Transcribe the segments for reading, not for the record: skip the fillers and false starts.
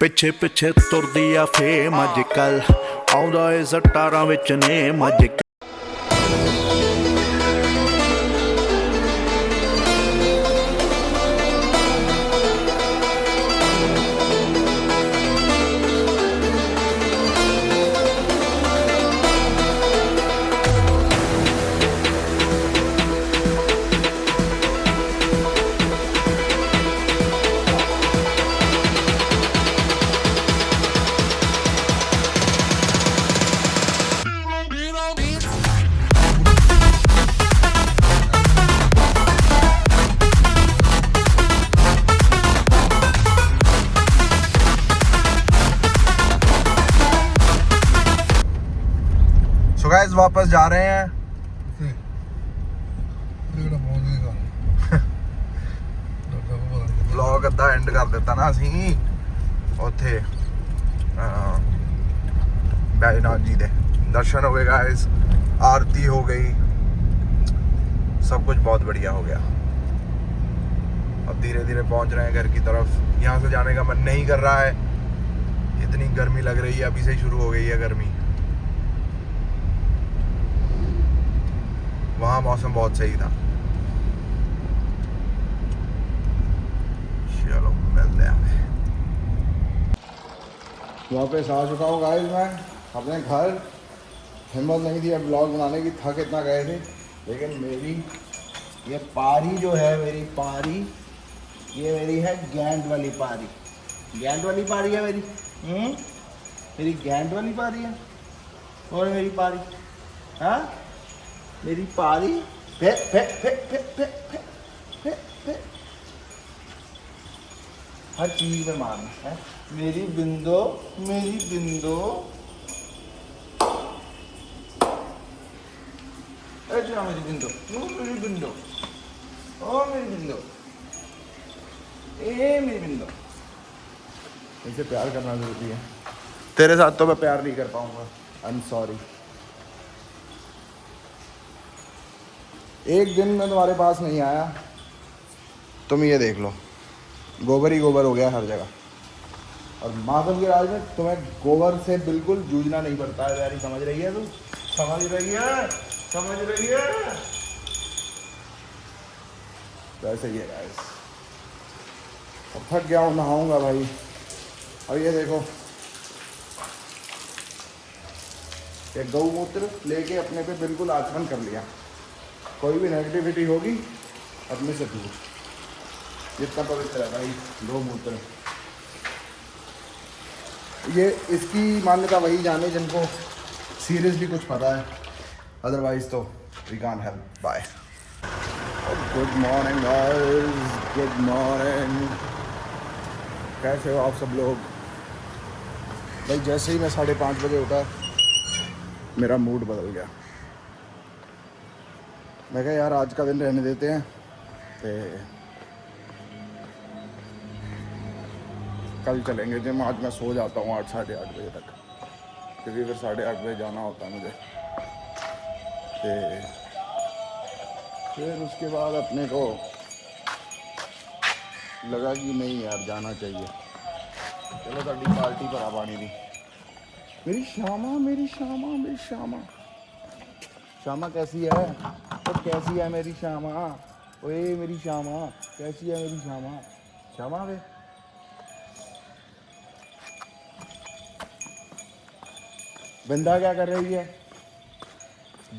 ਪਿੱਛੇ ਪਿੱਛੇ ਤੁਰਦੀ ਆ ਫੇਮ ਅੱਜ ਕੱਲ ਆਉਂਦਾ ਏ ਸਟਾਰਾਂ ਵਿੱਚ ਨੇਮ ਅੱਜ सो गाइस वापस जा रहे हैं। व्लॉग अद्धा एंड कर दिता ना असी उत्थे बैजनाथ जी दे दर्शन हो गए गाइस, आरती हो गई, सब कुछ बहुत बढ़िया हो गया। अब धीरे धीरे पहुंच रहे हैं घर की तरफ। यहाँ से जाने का मन नहीं कर रहा है, इतनी गर्मी लग रही है, अभी से ही शुरू हो गई है गर्मी। वहाँ मौसम बहुत सही था। चलो मिलते हैं। वापस आ चुका हूँ गाइस मैं अपने घर। हिम्मत नहीं थी अब ब्लॉग बनाने की, थक इतना गए थे, लेकिन मेरी ये पारी जो है, मेरी पारी, ये मेरी है गैंड वाली पारी। गैंड वाली पारी है मेरी, मेरी गैंड वाली पारी है। और मेरी पारी, हाँ मेरी पारी फे फे फे फे फे फे फे फे हर चीज में मारना है। मेरी बिंदो, मेरी बिंदो, ऐसा मेरी बिंदो, मेरी बिंदो, ओ मेरी बिंदो, ए मेरी बिंदो। इसे प्यार करना जरूरी है। तेरे साथ तो मैं प्यार नहीं कर पाऊंगा, आई एम सॉरी। एक दिन मैं तुम्हारे पास नहीं आया, तुम ये देख लो, गोबर ही गोबर हो गया हर जगह। और माधव के राज में तुम्हें गोबर से बिल्कुल जूझना नहीं पड़ता है यारी। समझ रही है तू? समझ रही है? समझ रही है? वैसे ही है गाइस। अब थक गया हूँ, नहाऊंगा भाई। अब ये देखो, ये गौमूत्र लेके अपने पे बिल्कुल आचमन कर लिया। कोई भी नेगेटिविटी होगी अपने से दूर। जितना पवित्र है भाई गौमूत्र, ये इसकी मान्यता वही जाने जिनको सीरियसली कुछ पता है, अदरवाइज तो we can't help. Bye. Good morning guys, good morning. कैसे हो आप सब लोग? भाई जैसे ही मैं 5:30 बजे उठा, मेरा मूड बदल गया। मैं कहा यार आज का दिन रहने देते हैं, तो कल चलेंगे जिम। आज मैं सो जाता हूँ 8 साढ़े 8 बजे तक, क्योंकि फिर 8:30 बजे जाना होता है मुझे। तो फिर उसके बाद अपने को लगा कि नहीं यार जाना चाहिए। चलो साड़ी पार्टी पर आ पानी दी। मेरी श्यामा, मेरी श्यामा, मेरी श्यामा। श्यामा कैसी है? तो कैसी है मेरी श्यामा? ओए मेरी श्यामा कैसी है? मेरी श्यामा, श्यामा वे। बिंदा क्या कर रही है?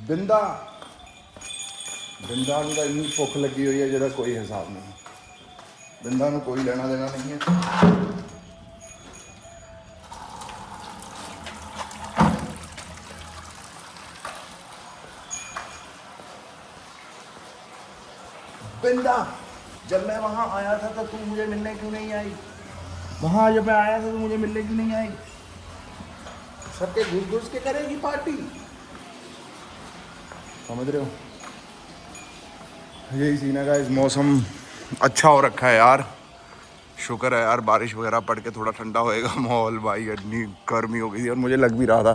बिंदा, बिंदा को इतनी भुख लगी हुई है जिसका कोई हिसाब नहीं। बिंदा को कोई लेना देना नहीं है। बिंदा, जब मैं वहाँ आया था तो तू मुझे मिलने क्यों नहीं आई? वहाँ जब मैं आया था तो मुझे मिलने क्यों नहीं आई? सबके घुस घुस के करेगी पार्टी, समझ रहे हो? यही सीन है गाइस। मौसम अच्छा हो रखा है यार, शुक्र है यार। बारिश वगैरह पड़ के थोड़ा ठंडा होएगा माहौल। भाई इतनी गर्मी हो गई थी, और मुझे लग भी रहा था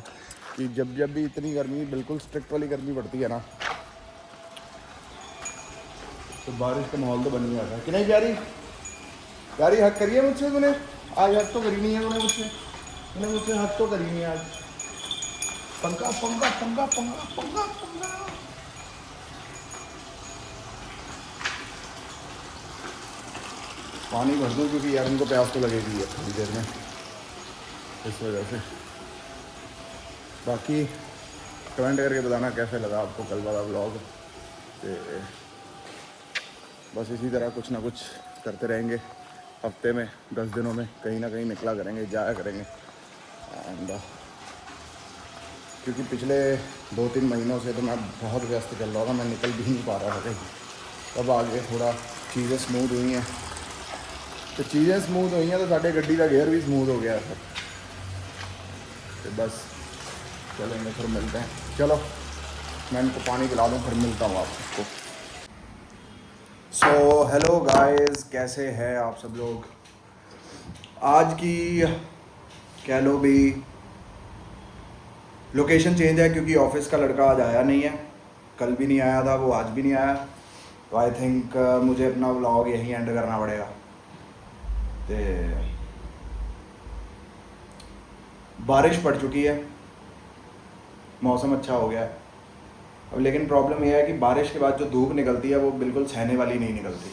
कि जब जब भी इतनी गर्मी, बिल्कुल स्ट्रिक्ट वाली गर्मी पड़ती है ना, तो बारिश का माहौल तो बन ही जाता है कि नहीं? प्यारी, प्यारी हक करिए मुझसे तूने। आज हद तो करी नहीं है उन्हें मुझसे हद तो करी नहीं है आज। पंगा पंगा पंगा पंगा पंगा पंगा। पानी भर दूँ क्योंकि यार इनको प्यास तो लगेगी है थोड़ी देर में, इस वजह से। बाकी कमेंट करके बताना कैसे लगा आपको कल वाला व्लॉग। बस इसी तरह कुछ ना कुछ करते रहेंगे, हफ्ते में 10 दिनों में कहीं ना कहीं निकला करेंगे, जाया करेंगे। एंड क्योंकि पिछले 2-3 महीनों से तो मैं बहुत व्यस्त चल रहा था, मैं निकल भी नहीं पा रहा था कहीं। अब आगे थोड़ा चीज़ें स्मूथ हुई हैं, तो चीज़ें स्मूथ हुई हैं तो साढ़े गड्डी का गेयर भी स्मूथ हो गया है। तो बस चलेंगे, फिर मिलते हैं। चलो मैं इनको पानी पिला दूँ, फिर मिलता हूँ आपको। सो हेलो गाइस, कैसे हैं आप सब लोग। आज की कह लो भी लोकेशन चेंज है क्योंकि ऑफिस का लड़का आज आया नहीं है, कल भी नहीं आया था वो, आज भी नहीं आया। तो आई थिंक मुझे अपना व्लॉग यहीं एंड करना पड़ेगा। तो बारिश पड़ चुकी है, मौसम अच्छा हो गया है अब, लेकिन प्रॉब्लम यह है कि बारिश के बाद जो धूप निकलती है वो बिल्कुल सहने वाली नहीं निकलती।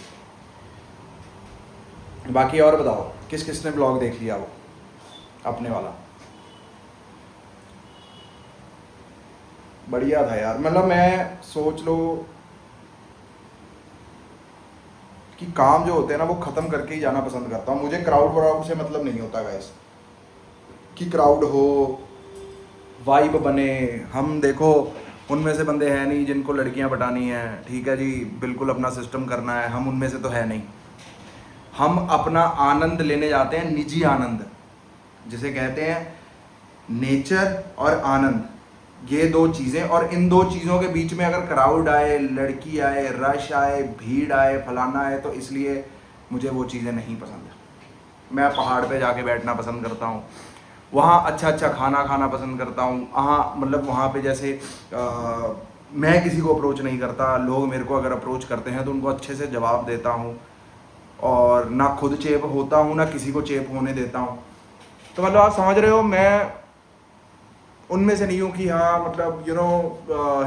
बाकी और बताओ किस किस ने ब्लॉग देख लिया वो अपने वाला। बढ़िया था यार, मतलब मैं सोच लो कि काम जो होते हैं ना वो ख़त्म करके ही जाना पसंद करता हूँ। मुझे क्राउड व्राउड से मतलब नहीं होता गाइस, कि क्राउड हो, वाइब बने। हम देखो उनमें से बंदे हैं नहीं जिनको लड़कियां पटानी है, ठीक है जी, बिल्कुल अपना सिस्टम करना है, हम उनमें से तो है नहीं। हम अपना आनंद लेने जाते हैं, निजी आनंद जिसे कहते हैं, नेचर और आनंद, ये दो चीज़ें। और इन दो चीज़ों के बीच में अगर क्राउड आए, लड़की आए, रश आए, भीड़ आए, फलाना आए, तो इसलिए मुझे वो चीज़ें नहीं पसंद। मैं पहाड़ पे जाके बैठना पसंद करता हूँ, वहाँ अच्छा अच्छा खाना खाना पसंद करता हूँ। मतलब वहाँ पे जैसे मैं किसी को अप्रोच नहीं करता, लोग मेरे को अगर अप्रोच करते हैं तो उनको अच्छे से जवाब देता हूँ, और ना खुद चेप होता हूँ ना किसी को चेप होने देता हूँ। तो मतलब आप समझ रहे हो, मैं उनमें से नहीं हूँ कि हाँ मतलब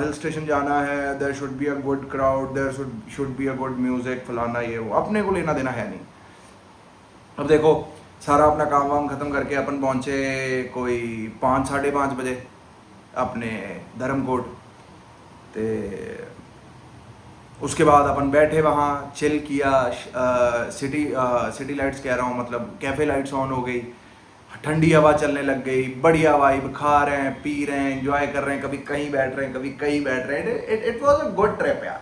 हिल स्टेशन जाना है, there should be a good crowd, there should be a good music, फलाना ये वो, अपने को लेना देना है नहीं। अब देखो सारा अपना काम वाम ख़त्म करके अपन पहुँचे कोई 5-5:30 बजे अपने धर्मकोट। तो उसके बाद अपन बैठे वहाँ, चिल किया, सिटी लाइट्स कह रहा हूँ, मतलब कैफ़े लाइट्स ऑन हो गई, ठंडी हवा चलने लग गई, बढ़िया वाइब, खा रहे हैं, पी रहे हैं, एंजॉय कर रहे हैं, कभी कहीं बैठ रहे हैं, कभी कहीं बैठ रहे हैं। It was a good trip यार।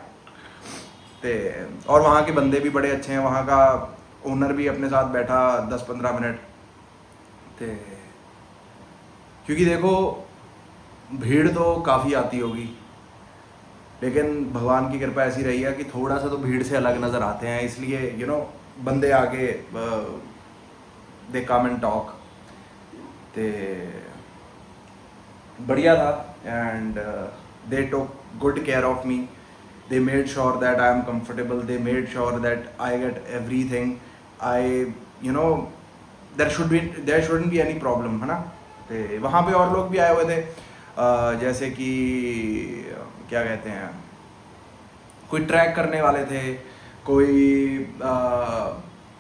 और वहाँ के बंदे भी बड़े अच्छे हैं, वहाँ का ओनर भी अपने साथ बैठा 10-15 मिनट। क्योंकि देखो भीड़ तो काफ़ी आती होगी, लेकिन भगवान की कृपा ऐसी रही है कि थोड़ा सा तो भीड़ से अलग नज़र आते हैं, इसलिए बंदे आगे दे कम एंड टॉक। ते बढ़िया था, and they took good care of me, they made sure that I am comfortable, they made sure that I get everything, there shouldn't be any problem, है ना। तो वहाँ पे और लोग भी आए हुए थे, जैसे कि क्या कहते हैं, कोई ट्रैक करने वाले थे, कोई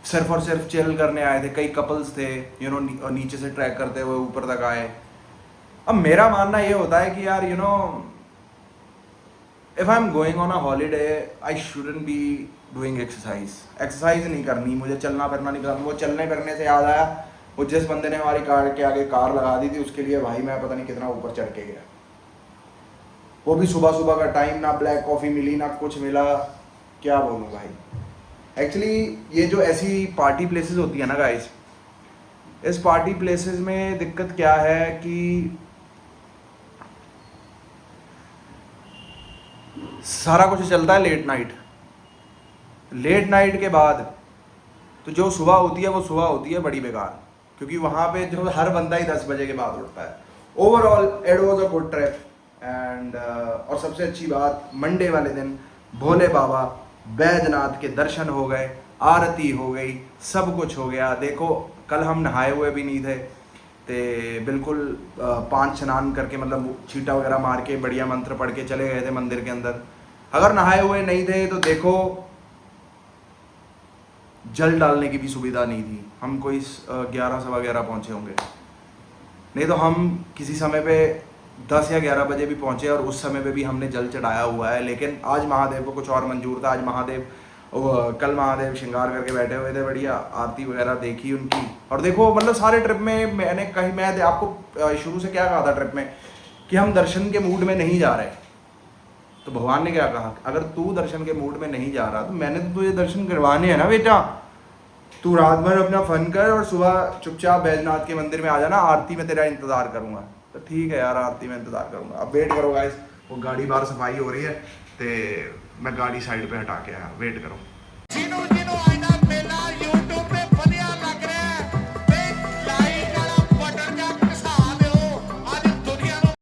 सिर्फ और सिर्फ चिल करने आए थे, कई कपल्स थे, नीचे से ट्रैक करते हुए ऊपर तक आए। अब मेरा मानना ये होता है कि यार if I'm going on a holiday, I shouldn't be doing exercise नहीं करनी, मुझे चलना फिरना नहीं करना। वो चलने फिरने से याद आया, वो जिस बंदे ने हमारी कार के आगे कार लगा दी थी, उसके लिए भाई मैं पता नहीं कितना ऊपर चढ़ के गया। वो भी सुबह सुबह का टाइम, ना ब्लैक कॉफ़ी मिली ना कुछ मिला, क्या बोलूँ भाई। एक्चुअली ये जो ऐसी पार्टी प्लेसेस होती है ना गाइस, इस पार्टी प्लेसेस में दिक्कत क्या है कि सारा कुछ चलता है लेट नाइट के बाद, तो जो सुबह होती है वो सुबह होती है बड़ी बेकार, क्योंकि वहाँ पे जो हर बंदा ही 10 बजे के बाद उठता है। Overall it was a good trip, and और सबसे अच्छी बात, मंडे वाले दिन भोले बाबा बैजनाथ के दर्शन हो गए, आरती हो गई, सब कुछ हो गया। देखो कल हम नहाए हुए भी नहीं थे, तो बिल्कुल 5 स्नान करके मतलब छीटा वगैरह मार के बढ़िया मंत्र पढ़ के चले गए थे मंदिर के अंदर। अगर नहाए हुए नहीं थे तो देखो जल डालने की भी सुविधा नहीं थी, हम कोई 11 सवा 11 पहुँचे होंगे, नहीं तो हम किसी समय पे 10 या 11 बजे भी पहुँचे और उस समय पे भी हमने जल चढ़ाया हुआ है। लेकिन आज महादेव को कुछ और मंजूर था। आज महादेव कल महादेव श्रृंगार करके बैठे हुए थे, बढ़िया आरती वगैरह देखी उनकी। और देखो मतलब सारे ट्रिप में मैंने कहीं, मैं आपको शुरू से क्या कहा था ट्रिप में कि हम दर्शन के मूड में नहीं जा रहे, तो भगवान ने क्या कहा, अगर तू दर्शन के मूड में नहीं जा रहा तो मैंने तो तुझे दर्शन करवाने हैं ना बेटा, तू रात भर अपना फन कर और सुबह चुपचाप बैजनाथ के मंदिर में आ जाना, आरती में तेरा इंतजार करूंगा। तो ठीक है यार, आरती में इंतजार करूंगा। अब वेट करो गाइस, वो गाड़ी बाहर सफाई हो रही है, तो मैं गाड़ी साइड पे हटा के आया, वेट करो।